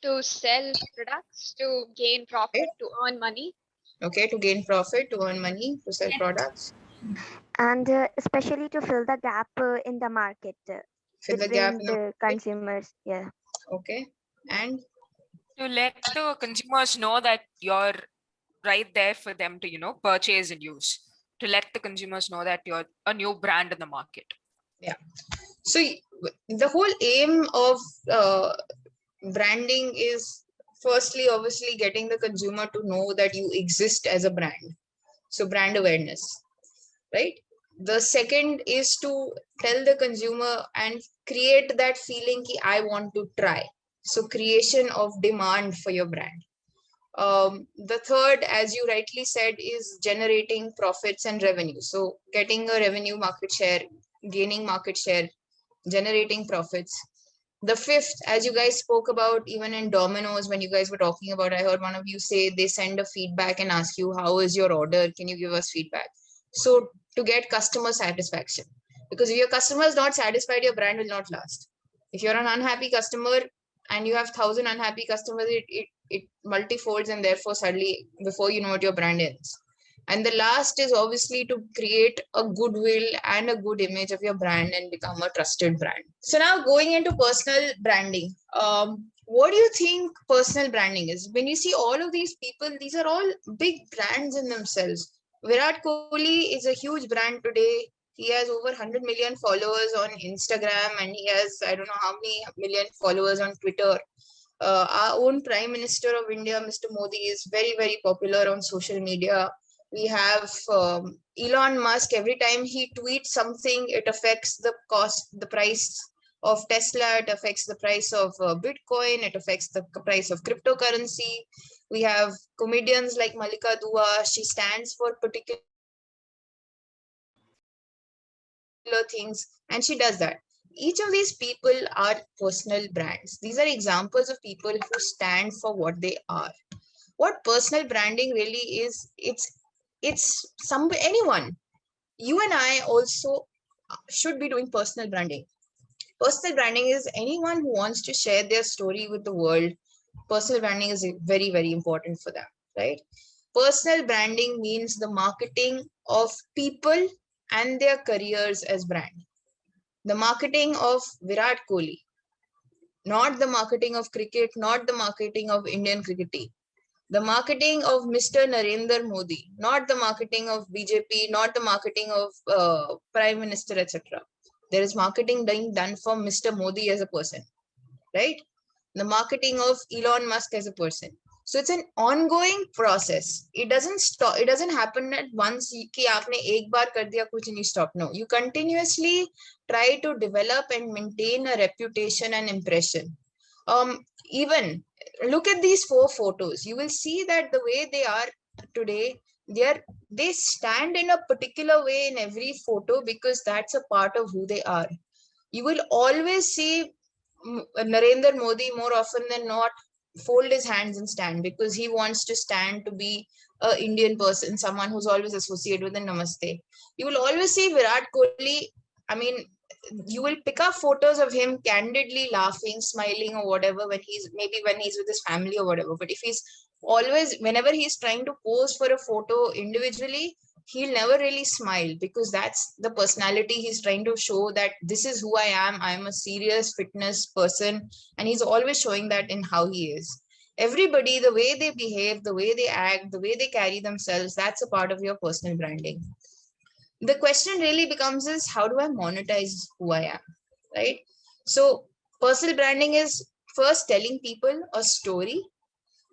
to sell products, to gain profit, right? to earn money. Okay, to gain profit, to earn money, to sell Yes. products, And especially to fill the gap in the market fill the gap between in the the market. consumers. Yeah. Okay, and To let the consumers know that you're right there for them to, purchase and use. To let the consumers know that you're a new brand in the market. yeah. So the whole aim of branding is firstly, obviously, getting the consumer to know that you exist as a brand. So brand awareness, right? The second is to tell the consumer and create that feeling ki I want to try. So creation of demand for your brand. The third, as you rightly said, is generating profits and revenue. So getting a revenue market share, gaining market share, generating profits. The fifth, as you guys spoke about, even in Domino's, when you guys were talking about, I heard one of you say they send a feedback and ask you, how is your order? Can you give us feedback? So to get customer satisfaction, because if your customer is not satisfied, your brand will not last. If you're an unhappy customer and you have 1,000 unhappy customers, it multifolds, and therefore suddenly, before you know it, your brand ends. And the last is obviously to create a goodwill and a good image of your brand and become a trusted brand. So now going into personal branding, what do you think personal branding is? When you see all of these people, these are all big brands in themselves. Virat Kohli is a huge brand today. He has over 100 million followers on Instagram, and he has, I don't know how many million followers on Twitter. Our own Prime Minister of India, Mr. Modi, is very, very popular on social media. We have Elon Musk. Every time he tweets something, it affects the cost, the price of Tesla, it affects the price of Bitcoin, it affects the price of cryptocurrency. We have comedians like Malika Dua. She stands for particular things, and she does that. Each of these people are personal brands. These are examples of people who stand for what they are. What personal branding really is, it's some anyone. You and I also should be doing personal branding. Personal branding is anyone who wants to share their story with the world. Personal branding is very, very important for them, right? Personal branding means the marketing of people and their careers as brand. The marketing of Virat Kohli, not the marketing of cricket, not the marketing of Indian cricket team. The marketing of Mr. Narendra Modi, not the marketing of BJP, not the marketing of Prime Minister, etc. There is marketing being done for Mr. Modi as a person, right? The marketing of Elon Musk as a person. So it's an ongoing process. It doesn't stop. It doesn't happen at once कि आपने एक बार कर दिया कुछ नहीं stop. No, you continuously try to develop and maintain a reputation and impression. Even look at these 4 photos. You will see that the way they are today, they stand in a particular way in every photo because that's a part of who they are. You will always see Narendra Modi more often than not fold his hands and stand because he wants to stand to be a Indian person, someone who's always associated with the Namaste. You will always see Virat Kohli. I mean, you will pick up photos of him candidly laughing, smiling, or whatever when he's with his family or whatever. But if he's always, whenever he's trying to pose for a photo individually, he'll never really smile because that's the personality he's trying to show that this is who I am. I'm a serious fitness person. And he's always showing that in how he is. Everybody, the way they behave, the way they act, the way they carry themselves, that's a part of your personal branding. The question really becomes is how do I monetize who I am, right? So personal branding is first telling people a story.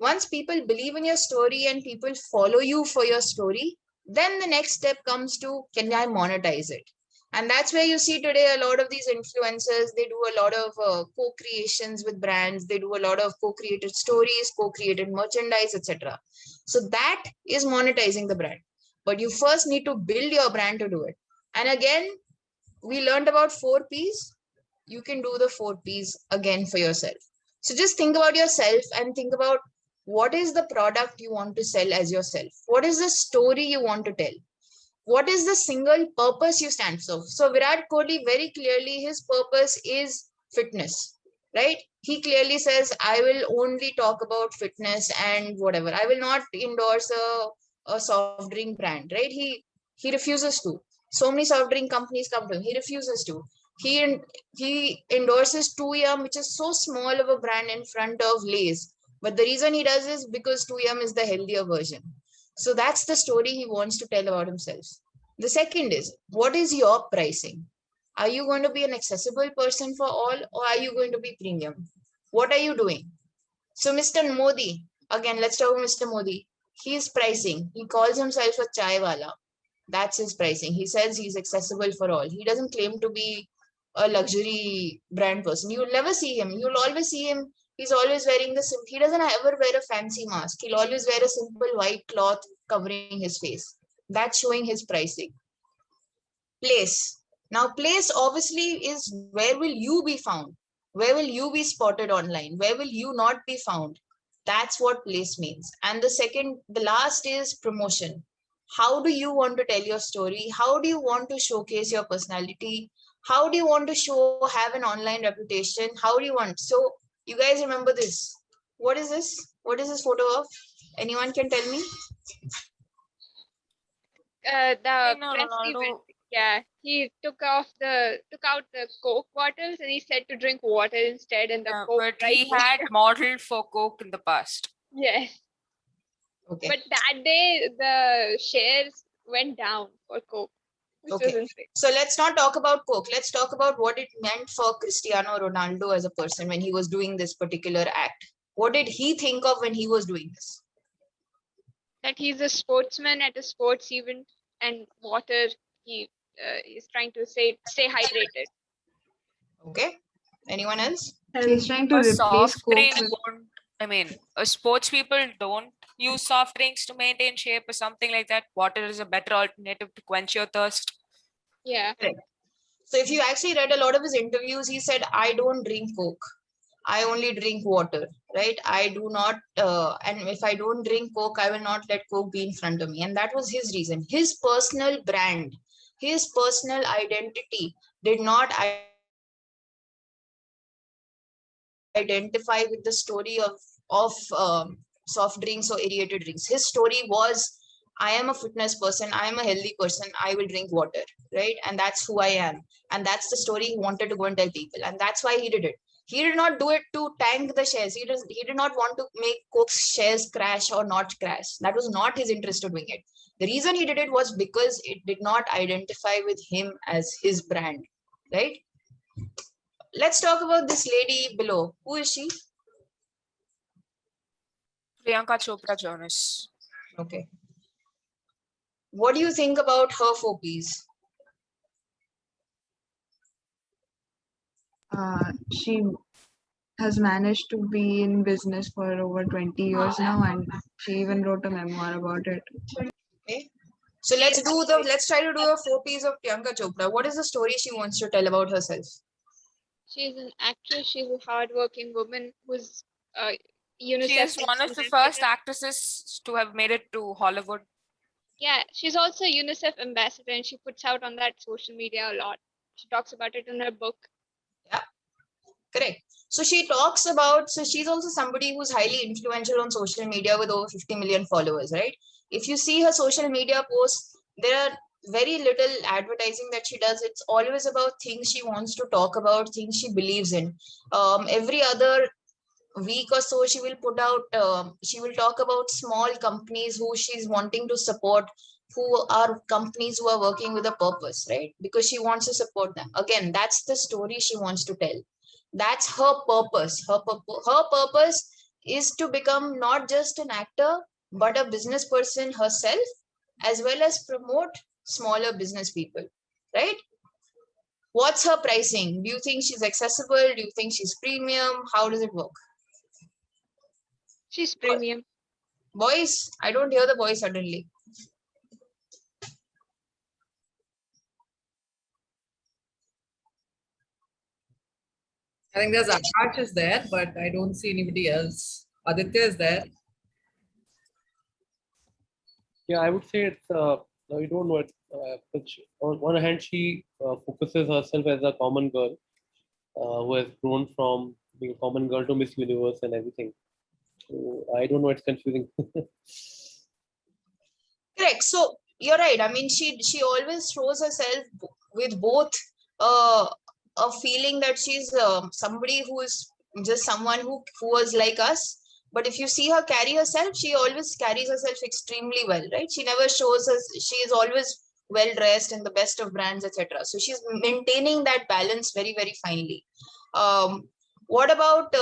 Once people believe in your story and people follow you for your story, then the next step comes to can I monetize it? And that's where you see today a lot of these influencers, they do a lot of co-creations with brands, they do a lot of co-created stories, co-created merchandise, etc. So that is monetizing the brand. But you first need to build your brand to do it. And again, we learned about 4 Ps. You can do the 4 Ps again for yourself. So just think about yourself and think about what is the product you want to sell as yourself? What is the story you want to tell? What is the single purpose you stand for? So Virat Kohli, very clearly, his purpose is fitness. right? He clearly says, I will only talk about fitness and whatever. I will not endorse a soft drink brand, right? He refuses to. So many soft drink companies come to him. He refuses to. He he endorses 2 which is so small of a brand in front of Lay's. But the reason he does is because 2 is the healthier version. So that's the story he wants to tell about himself. The second is, what is your pricing? Are you going to be an accessible person for all, or are you going to be premium? What are you doing? So, Mr. Modi, again, let's talk about Mr. Modi. He's pricing. He calls himself a chai wala. That's his pricing. He says he's accessible for all. He doesn't claim to be a luxury brand person. You'll never see him. You'll always see him. He's always wearing the. He doesn't ever wear a fancy mask. He'll always wear a simple white cloth covering his face. That's showing his pricing. Place. Now, place obviously is where will you be found? Where will you be spotted online? Where will you not be found? That's what place means. And the last is promotion. How do you want to tell your story? How do you want to showcase your personality? How do you want to have an online reputation? How do you want? So, you guys remember this. What is this? What is this photo of? Anyone can tell me? The No, press event. Ronaldo. Yeah, he took out the Coke bottles and he said to drink water instead, and the Coke But price he was had modeled for Coke in the past. yes. Okay. But that day the shares went down for Coke, which Okay. was insane. So let's not talk about Coke. Let's talk about what it meant for Cristiano Ronaldo as a person when he was doing this particular act. What did he think of when he was doing this? That he's a sportsman at a sports event, and water. He is trying to say stay hydrated. Okay. Anyone else? He's trying to A replace soft Coke drink with won't, I mean, sports people don't use soft drinks to maintain shape or something like that. Water is a better alternative to quench your thirst. Yeah. Correct. So if you actually read a lot of his interviews, he said, I don't drink Coke. I only drink water, right? I do not, and if I don't drink Coke, I will not let Coke be in front of me. And that was his reason. His personal brand, his personal identity did not identify with the story of soft drinks or aerated drinks. His story was, I am a fitness person, I am a healthy person, I will drink water, right? And that's who I am. And that's the story he wanted to go and tell people. And that's why he did it. He did not do it to tank the shares. He did not want to make Coke's shares crash or not crash. That was not his interest of doing it. The reason he did it was because it did not identify with him as his brand, right? Let's talk about this lady below. Who is she? Priyanka Chopra Jonas. Okay. What do you think about her 4Ps? she has managed to be in business for over 20 years now, and she even wrote a memoir about it. Okay. So let's try to do a 4Ps of Priyanka Chopra. What is the story she wants to tell about herself? She's an actress. She's a hardworking woman who's She UNICEF is one of the ambassador. first actresses to have made it to Hollywood. Yeah, she's also a UNICEF ambassador, and she puts out on that social media a lot. She talks about it in her book. Yeah, correct. So she talks about, so she's also somebody who's highly influential on social media with over 50 million followers, right? If you see her social media posts, there are very little advertising that she does. It's always about things she wants to talk about, things she believes in. Every other week or so she will put out she will talk about small companies who she's wanting to support, who are companies who are working with a purpose, right? Because she wants to support them. Again, that's the story she wants to tell. That's her purpose. Her purpose is to become not just an actor but a business person herself, as well as promote smaller business people, right? What's her pricing? Do you think she's accessible? Do you think she's premium? How does it work? She's premium. Voice? I don't hear the voice suddenly. I think there's Akash is there, but I don't see anybody else. Aditya is there. Yeah, I would say it's no, you don't know it. On one hand, she focuses herself as a common girl who has grown from being a common girl to Miss Universe and everything. So I don't know. It's confusing. Correct. So you're right. I mean, she always shows herself with both uh, a feeling that she's somebody who is just someone who was like us. But if you see her carry herself, she always carries herself extremely well, right? She never shows us. She is always well dressed in the best of brands, etc. So she's maintaining that balance very, very finely. What about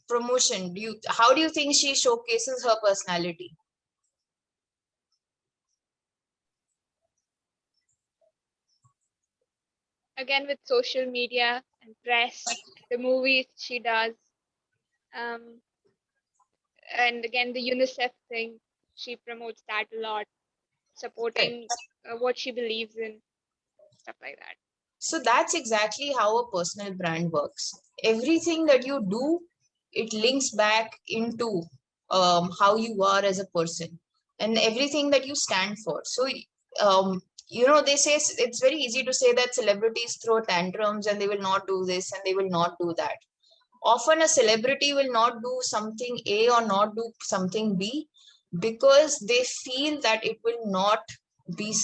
promotion? How do you think she showcases her personality? Again, with social media and press, the movies she does, um, and again the UNICEF thing, she promotes that a lot, supporting what she believes in, stuff like that. So that's exactly how a personal brand works. Everything that you do, it links back into how you are as a person and everything that you stand for. So, they say it's very easy to say that celebrities throw tantrums and they will not do this and they will not do that. Often a celebrity will not do something A or not do something B because they feel that it will not be,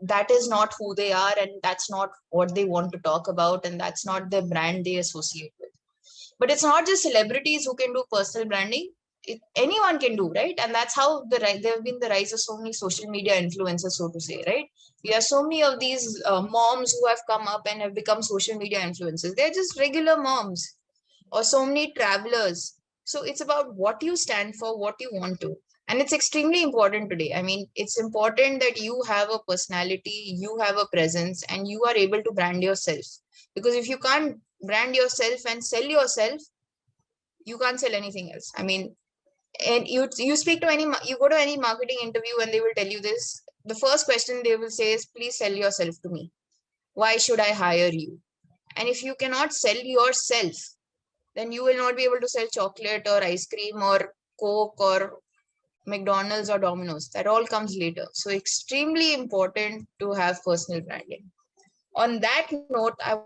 that is not who they are, and that's not what they want to talk about, and that's not the brand they associate with. But it's not just celebrities who can do personal branding. Anyone can do, right? And that's how there have been the rise of so many social media influencers, so to say, right? We have so many of these moms who have come up and have become social media influencers. They're just regular moms, or so many travelers. So it's about what you stand for, what you want to. And it's extremely important today. I mean, it's important that you have a personality, you have a presence, and you are able to brand yourself. Because if you can't brand yourself and sell yourself, you can't sell anything else. I mean, and you speak to you go to any marketing interview and they will tell you this. The first question they will say is, please sell yourself to me. Why should I hire you? And if you cannot sell yourself, then you will not be able to sell chocolate or ice cream or Coke or McDonald's or Domino's. That all comes later. So extremely important to have personal branding. On that note, I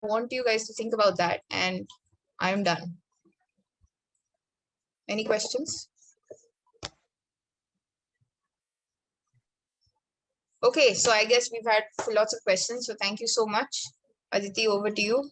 want you guys to think about that, and I'm done. Any questions? Okay, so I guess we've had lots of questions. So thank you so much. Aditi, over to you.